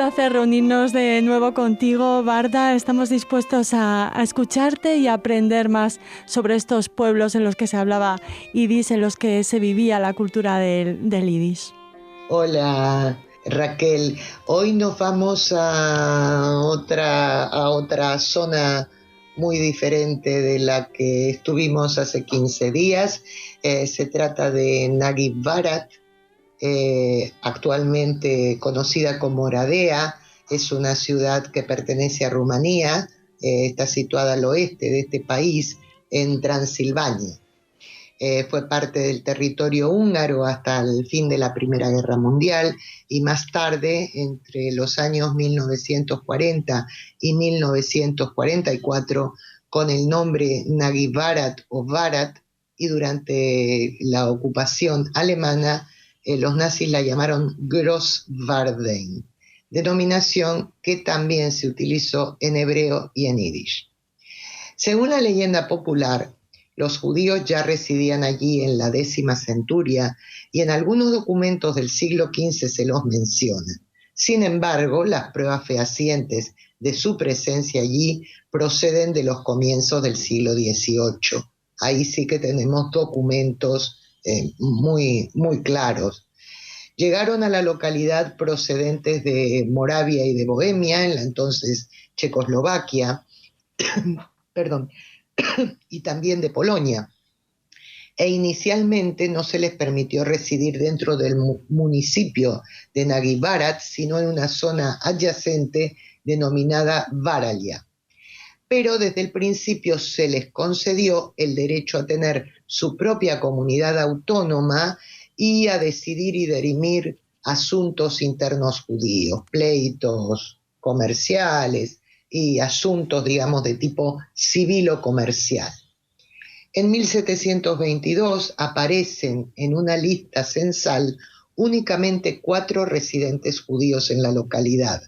placer reunirnos de nuevo contigo, Varda. Estamos dispuestos a escucharte y a aprender más sobre estos pueblos en los que se hablaba yidis, en los que se vivía la cultura del yidis. Hola, Raquel. Hoy nos vamos a otra zona muy diferente de la que estuvimos hace 15 días. Se trata de Nagi Barat, actualmente conocida como Oradea. Es una ciudad que pertenece a Rumanía, está situada al oeste de este país, en Transilvania. Fue parte del territorio húngaro hasta el fin de la Primera Guerra Mundial y más tarde, entre los años 1940 y 1944, con el nombre Nagi Barat o Barat, y durante la ocupación alemana, los nazis la llamaron Grosswardein, denominación que también se utilizó en hebreo y en yiddish. Según la leyenda popular, los judíos ya residían allí en la 10ª centuria y en algunos documentos del siglo XV se los menciona. Sin embargo, las pruebas fehacientes de su presencia allí proceden de los comienzos del siglo XVIII. Ahí sí que tenemos documentos muy claros. Llegaron a la localidad procedentes de Moravia y de Bohemia, en la entonces Checoslovaquia, y también de Polonia, e inicialmente no se les permitió residir dentro del municipio de Nagi Barat, sino en una zona adyacente denominada Varalia. Pero desde el principio se les concedió el derecho a tener su propia comunidad autónoma y a decidir y dirimir asuntos internos judíos, pleitos comerciales y asuntos, digamos, de tipo civil o comercial. En 1722 aparecen en una lista censal únicamente 4 residentes judíos en la localidad.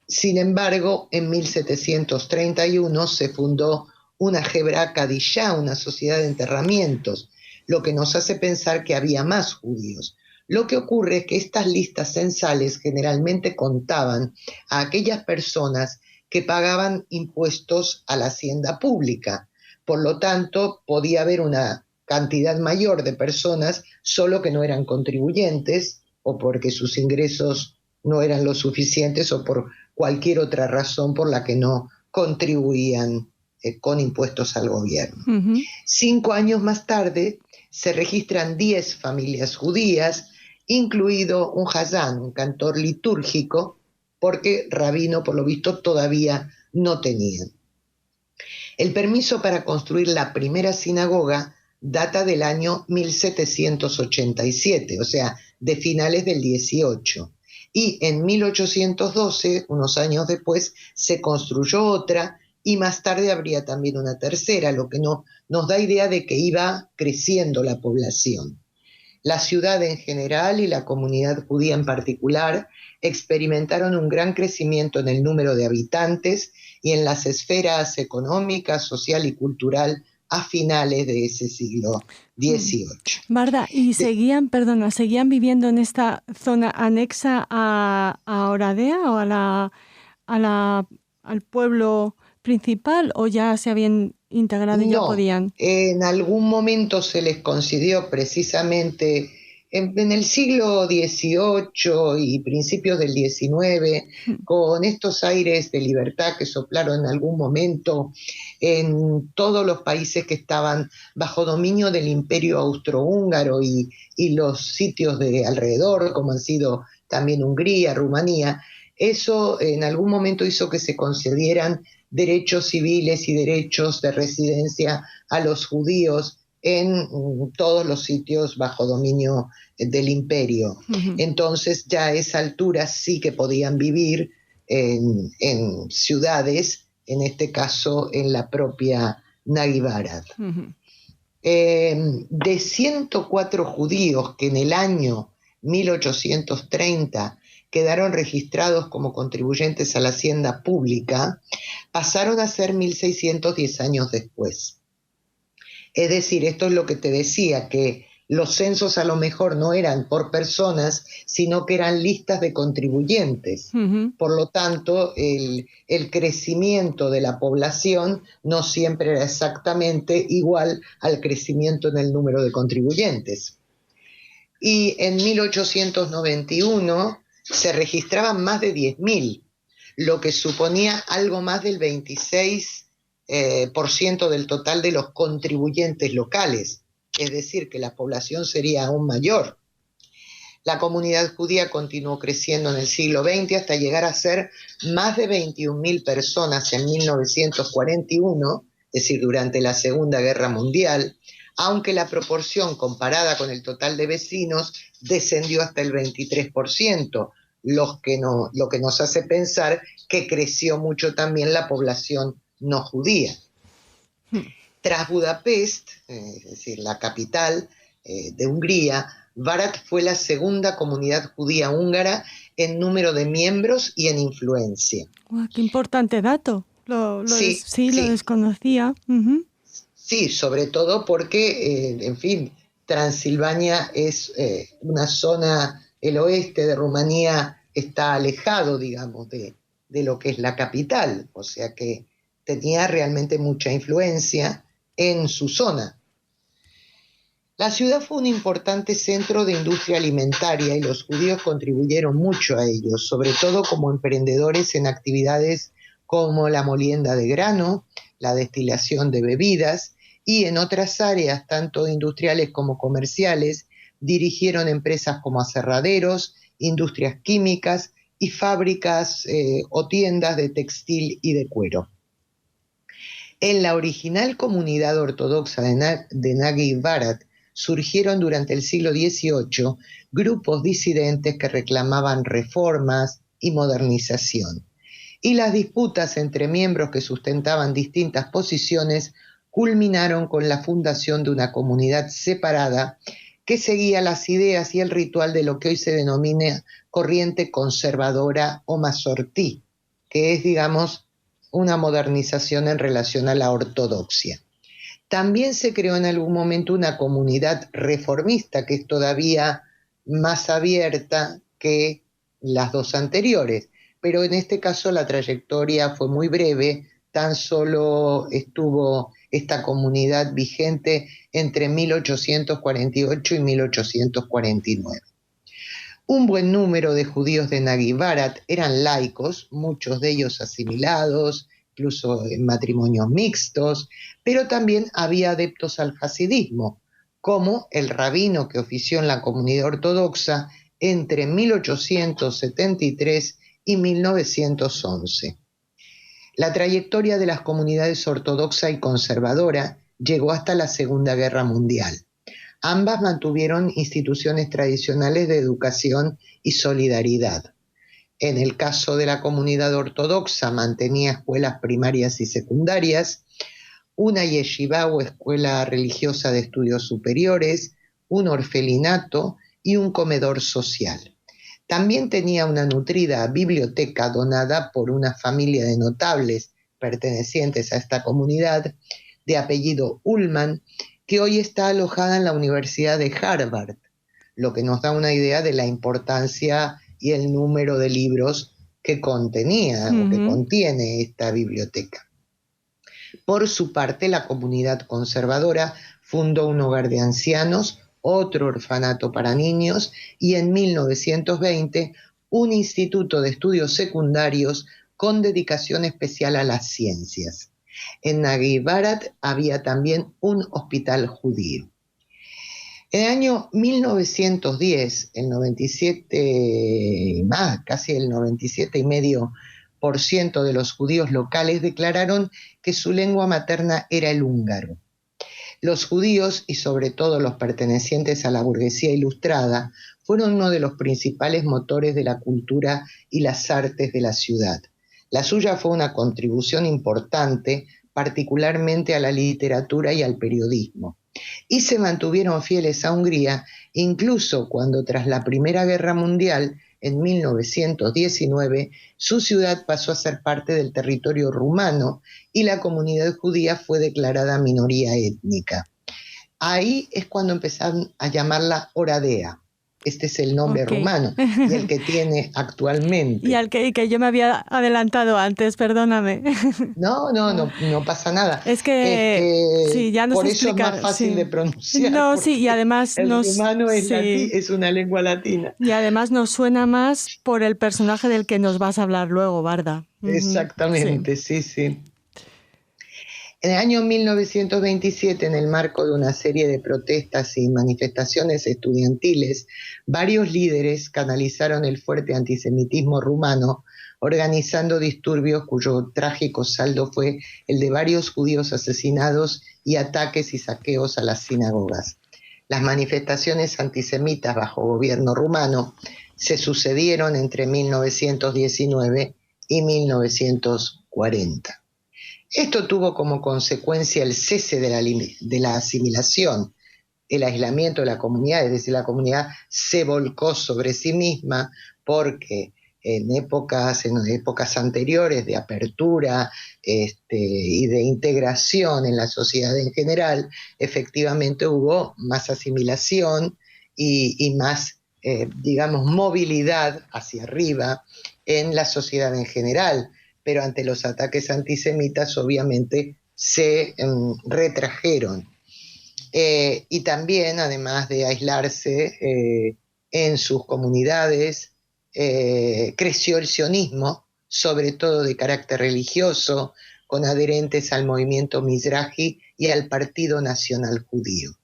Sin embargo, en 1731 se fundó una Hebra Kadishá, una sociedad de enterramientos, lo que nos hace pensar que había más judíos. Lo que ocurre es que estas listas censales generalmente contaban a aquellas personas que pagaban impuestos a la hacienda pública. Por lo tanto, podía haber una cantidad mayor de personas, solo que no eran contribuyentes, o porque sus ingresos no eran lo suficientes, o por cualquier otra razón por la que no contribuían con impuestos al gobierno. 5 años más tarde se registran 10 familias judías, incluido un hazán, un cantor litúrgico, porque rabino, por lo visto, todavía no tenían. El permiso para construir la primera sinagoga data del año 1787, o sea, de finales del 18. Y en 1812, unos años después, se construyó otra y más tarde habría también una tercera, lo que nos da idea de que iba creciendo la población. La ciudad en general y la comunidad judía en particular experimentaron un gran crecimiento en el número de habitantes y en las esferas económica, social y cultural a finales de ese siglo XVIII. Varda, ¿y seguían viviendo en esta zona anexa a Oradea o al pueblo principal, o ya se habían integrado y ya podían? En algún momento se les concedió precisamente en el siglo XVIII y principios del XIX, con estos aires de libertad que soplaron en algún momento en todos los países que estaban bajo dominio del Imperio Austrohúngaro y los sitios de alrededor, como han sido también Hungría, Rumanía. Eso en algún momento hizo que se concedieran derechos civiles y derechos de residencia a los judíos en todos los sitios bajo dominio del imperio. Entonces ya a esa altura sí que podían vivir en ciudades, en este caso en la propia Nagi Barat. De 104 judíos que en el año 1830 quedaron registrados como contribuyentes a la hacienda pública, pasaron a ser 1.610 años después. Es decir, esto es lo que te decía, que Los censos a lo mejor no eran por personas, sino que eran listas de contribuyentes. Por lo tanto, el crecimiento de la población no siempre era exactamente igual al crecimiento en el número de contribuyentes. Y en 1891 se registraban más de 10.000, lo que suponía algo más del 26% del total de los contribuyentes locales, es decir, que la población sería aún mayor. La comunidad judía continuó creciendo en el siglo XX hasta llegar a ser más de 21.000 personas en 1941, es decir, durante la Segunda Guerra Mundial, aunque la proporción comparada con el total de vecinos descendió hasta el 23%, lo que nos hace pensar que creció mucho también la población no judía. Tras Budapest, es decir, la capital de Hungría, Várat fue la segunda comunidad judía húngara en número de miembros y en influencia. ¡Wow, qué importante dato! Lo desconocía. Sí, sobre todo porque, en fin, Transilvania es una zona, el oeste de Rumanía está alejado, digamos, de lo que es la capital, o sea que tenía realmente mucha influencia en su zona. La ciudad fue un importante centro de industria alimentaria y los judíos contribuyeron mucho a ello, sobre todo como emprendedores en actividades como la molienda de grano, la destilación de bebidas, y en otras áreas, tanto industriales como comerciales, dirigieron empresas como aserraderos, industrias químicas y fábricas o tiendas de textil y de cuero. En la original comunidad ortodoxa de Nagi Barat surgieron durante el siglo XVIII grupos disidentes que reclamaban reformas y modernización. Y las disputas entre miembros que sustentaban distintas posiciones culminaron con la fundación de una comunidad separada que seguía las ideas y el ritual de lo que hoy se denomina corriente conservadora o masortí, que es, digamos, una modernización en relación a la ortodoxia. También se creó en algún momento una comunidad reformista que es todavía más abierta que las dos anteriores, pero en este caso la trayectoria fue muy breve, tan solo estuvo esta comunidad vigente entre 1848 y 1849. Un buen número de judíos de Nagi Barat eran laicos, muchos de ellos asimilados, incluso en matrimonios mixtos, pero también había adeptos al hasidismo, como el rabino que ofició en la comunidad ortodoxa entre 1873 y 1911. La trayectoria de las comunidades ortodoxa y conservadora llegó hasta la Segunda Guerra Mundial. Ambas mantuvieron instituciones tradicionales de educación y solidaridad. En el caso de la comunidad ortodoxa mantenía escuelas primarias y secundarias, una yeshiva o escuela religiosa de estudios superiores, un orfelinato y un comedor social. También tenía una nutrida biblioteca donada por una familia de notables pertenecientes a esta comunidad de apellido Ullman, que hoy está alojada en la Universidad de Harvard, lo que nos da una idea de la importancia y el número de libros que contenía o que contiene esta biblioteca. Por su parte, la comunidad conservadora fundó un hogar de ancianos, otro orfanato para niños y en 1920 un instituto de estudios secundarios con dedicación especial a las ciencias. En Nagi Barat había también un hospital judío. En el año 1910, el 97, casi el 97,5% de los judíos locales declararon que su lengua materna era el húngaro. Los judíos, y sobre todo los pertenecientes a la burguesía ilustrada, fueron uno de los principales motores de la cultura y las artes de la ciudad. La suya fue una contribución importante, particularmente a la literatura y al periodismo. Y se mantuvieron fieles a Hungría, incluso cuando tras la Primera Guerra Mundial, en 1919, su ciudad pasó a ser parte del territorio rumano y la comunidad judía fue declarada minoría étnica. Ahí es cuando empezaron a llamarla Oradea. Este es el nombre rumano y el que tiene actualmente. Y que yo me había adelantado antes, perdóname. No pasa nada. Es que sí, ya nos por eso explicar, es más fácil sí. de pronunciar. No, sí, y además el rumano es una lengua latina. Y además nos suena más por el personaje del que nos vas a hablar luego, Varda. Exactamente, sí. En el año 1927, en el marco de una serie de protestas y manifestaciones estudiantiles, varios líderes canalizaron el fuerte antisemitismo rumano, organizando disturbios cuyo trágico saldo fue el de varios judíos asesinados y ataques y saqueos a las sinagogas. Las manifestaciones antisemitas bajo gobierno rumano se sucedieron entre 1919 y 1940. Esto tuvo como consecuencia el cese de la asimilación, el aislamiento de la comunidad, es decir, la comunidad se volcó sobre sí misma porque en épocas anteriores de apertura y de integración en la sociedad en general, efectivamente hubo más asimilación y más, movilidad hacia arriba en la sociedad en general, pero ante los ataques antisemitas obviamente se retrajeron. Y también, además de aislarse en sus comunidades, creció el sionismo, sobre todo de carácter religioso, con adherentes al movimiento Mizrahi y al Partido Nacional Judío.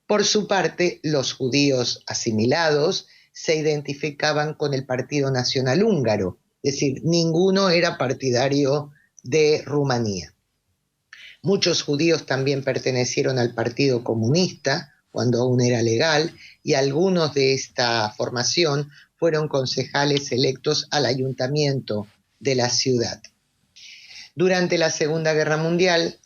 Por su parte, los judíos asimilados se identificaban con el Partido Nacional Húngaro, es decir, ninguno era partidario de Rumanía. Muchos judíos también pertenecieron al Partido Comunista, cuando aún era legal, y algunos de esta formación fueron concejales electos al ayuntamiento de la ciudad. Durante la Segunda Guerra Mundial,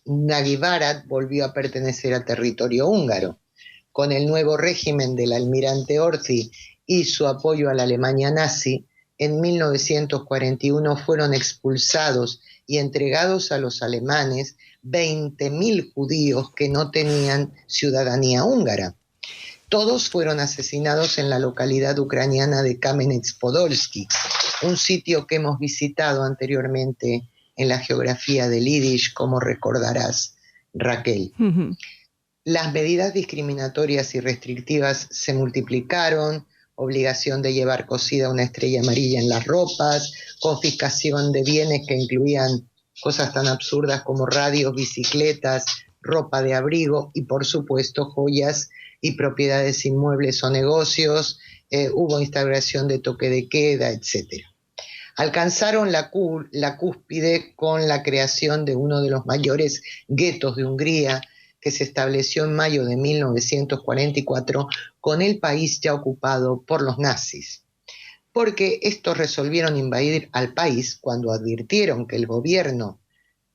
Nagyvarad volvió a pertenecer a territorio húngaro. Con el nuevo régimen del almirante Horthy y su apoyo a la Alemania nazi, en 1941 fueron expulsados y entregados a los alemanes 20.000 judíos que no tenían ciudadanía húngara. Todos fueron asesinados en la localidad ucraniana de Kamenets-Podolsky, un sitio que hemos visitado anteriormente en la geografía del Yiddish, como recordarás, Raquel. Uh-huh. Las medidas discriminatorias y restrictivas se multiplicaron: obligación de llevar cosida una estrella amarilla en las ropas, confiscación de bienes que incluían cosas tan absurdas como radios, bicicletas, ropa de abrigo y, por supuesto, joyas y propiedades inmuebles o negocios. Hubo instauración de toque de queda, etc. Alcanzaron la cúspide con la creación de uno de los mayores guetos de Hungría, que se estableció en mayo de 1944, con el país ya ocupado por los nazis. Porque estos resolvieron invadir al país cuando advirtieron que el gobierno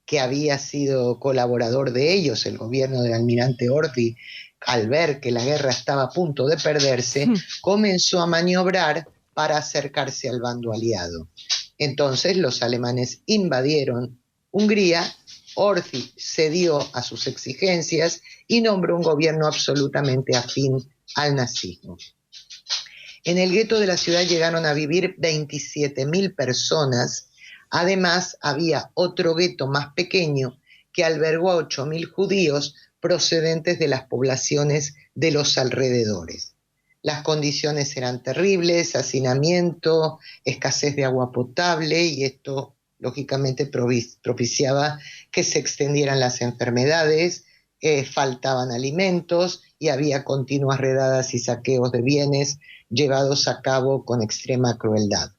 que había sido colaborador de ellos, el gobierno del almirante Horthy, al ver que la guerra estaba a punto de perderse, comenzó a maniobrar para acercarse al bando aliado. Entonces los alemanes invadieron Hungría. Horthy cedió a sus exigencias y nombró un gobierno absolutamente afín al nazismo. En el gueto de la ciudad llegaron a vivir 27.000 personas. Además, había otro gueto más pequeño que albergó a 8.000 judíos procedentes de las poblaciones de los alrededores. Las condiciones eran terribles: hacinamiento, escasez de agua potable, y esto lógicamente propiciaba que se extendieran las enfermedades, faltaban alimentos y había continuas redadas y saqueos de bienes llevados a cabo con extrema crueldad.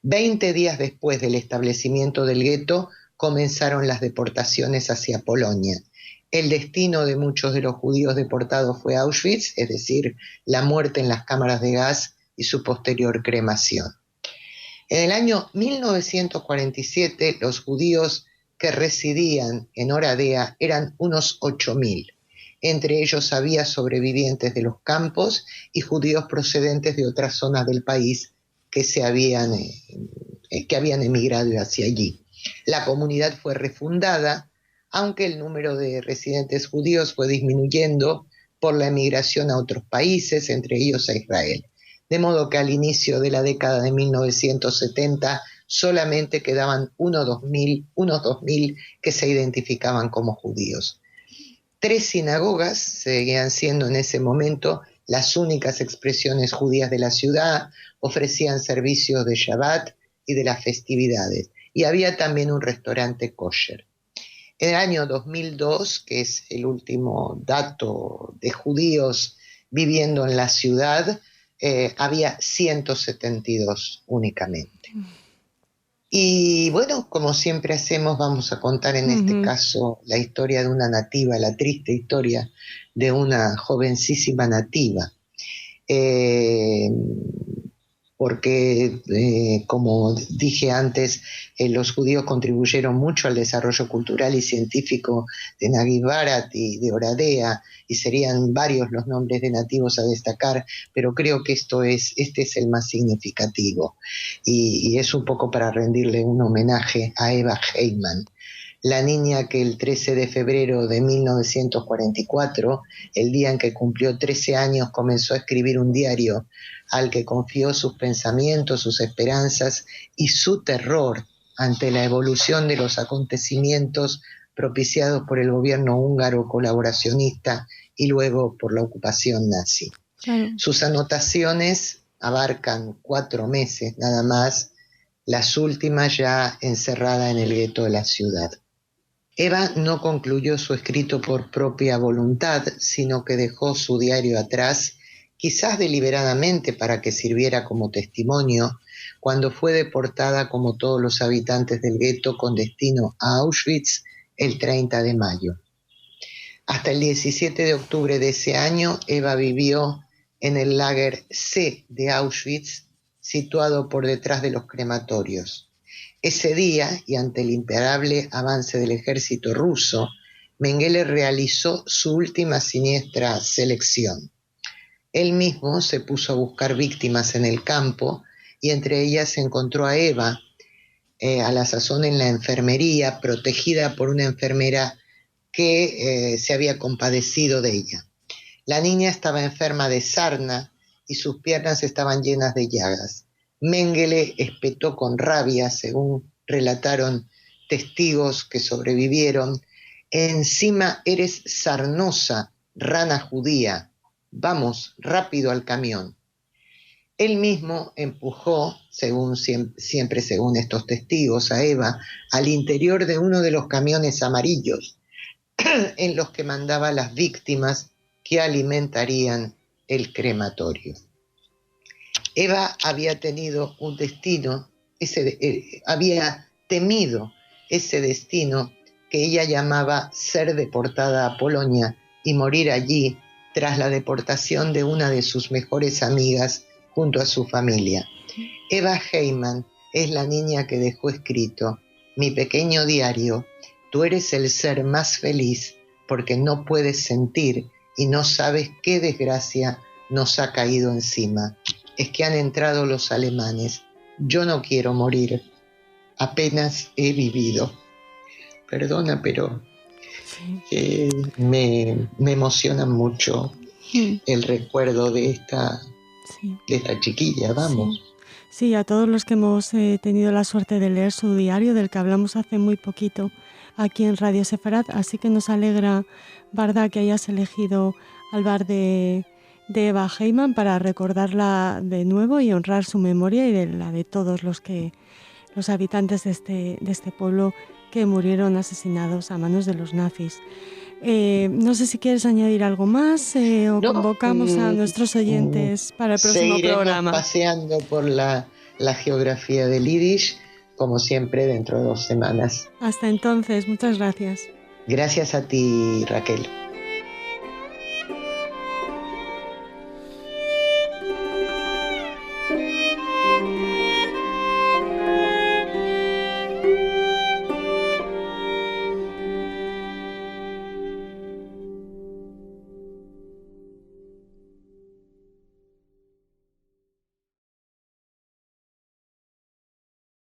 20 días después del establecimiento del gueto, comenzaron las deportaciones hacia Polonia. El destino de muchos de los judíos deportados fue Auschwitz, es decir, la muerte en las cámaras de gas y su posterior cremación. En el año 1947, los judíos que residían en Oradea eran unos 8.000. Entre ellos había sobrevivientes de los campos y judíos procedentes de otras zonas del país que habían emigrado hacia allí. La comunidad fue refundada aunque el número de residentes judíos fue disminuyendo por la emigración a otros países, entre ellos a Israel. De modo que al inicio de la década de 1970 solamente quedaban unos 2.000 que se identificaban como judíos. 3 sinagogas seguían siendo en ese momento las únicas expresiones judías de la ciudad, ofrecían servicios de Shabbat y de las festividades, y había también un restaurante kosher. En el año 2002, que es el último dato de judíos viviendo en la ciudad, había 172 únicamente. Y bueno, como siempre hacemos, vamos a contar en este caso la historia de una nativa, la triste historia de una jovencísima nativa. Porque, como dije antes, los judíos contribuyeron mucho al desarrollo cultural y científico de Naguib Barat y de Oradea, y serían varios los nombres de nativos a destacar, pero creo que este es el más significativo, y es un poco para rendirle un homenaje a Eva Heiman, la niña que el 13 de febrero de 1944, el día en que cumplió 13 años, comenzó a escribir un diario al que confió sus pensamientos, sus esperanzas y su terror ante la evolución de los acontecimientos propiciados por el gobierno húngaro colaboracionista y luego por la ocupación nazi. Claro. Sus anotaciones abarcan 4 meses nada más, las últimas ya encerrada en el gueto de la ciudad. Eva no concluyó su escrito por propia voluntad, sino que dejó su diario atrás, quizás deliberadamente para que sirviera como testimonio, cuando fue deportada como todos los habitantes del gueto con destino a Auschwitz el 30 de mayo. Hasta el 17 de octubre de ese año, Eva vivió en el lager C de Auschwitz, situado por detrás de los crematorios. Ese día, y ante el imparable avance del ejército ruso, Mengele realizó su última siniestra selección. Él mismo se puso a buscar víctimas en el campo y entre ellas encontró a Eva, a la sazón en la enfermería, protegida por una enfermera que se había compadecido de ella. La niña estaba enferma de sarna y sus piernas estaban llenas de llagas. Mengele espetó con rabia, según relataron testigos que sobrevivieron: «Encima eres sarnosa, rana judía. Vamos, rápido al camión». Él mismo empujó, siempre según estos testigos, a Eva al interior de uno de los camiones amarillos en los que mandaba las víctimas que alimentarían el crematorio. Eva había tenido un destino, había temido ese destino que ella llamaba ser deportada a Polonia y morir allí tras la deportación de una de sus mejores amigas junto a su familia. Eva Heiman es la niña que dejó escrito: «Mi pequeño diario, tú eres el ser más feliz porque no puedes sentir y no sabes qué desgracia nos ha caído encima. Es que han entrado los alemanes. Yo no quiero morir. Apenas he vivido». Perdona, pero me emociona mucho el recuerdo de esta chiquilla, vamos. Sí, a todos los que hemos tenido la suerte de leer su diario, del que hablamos hace muy poquito aquí en Radio Sefarat, así que nos alegra, Varda, que hayas elegido al bar de Eva Heiman para recordarla de nuevo y honrar su memoria y de la de todos los habitantes de este pueblo que murieron asesinados a manos de los nazis. No sé si quieres añadir algo más o convocamos a nuestros oyentes para el próximo programa. Paseando por la geografía del Yiddish, como siempre, dentro de 2 semanas. Hasta entonces, muchas gracias. Gracias a ti, Raquel.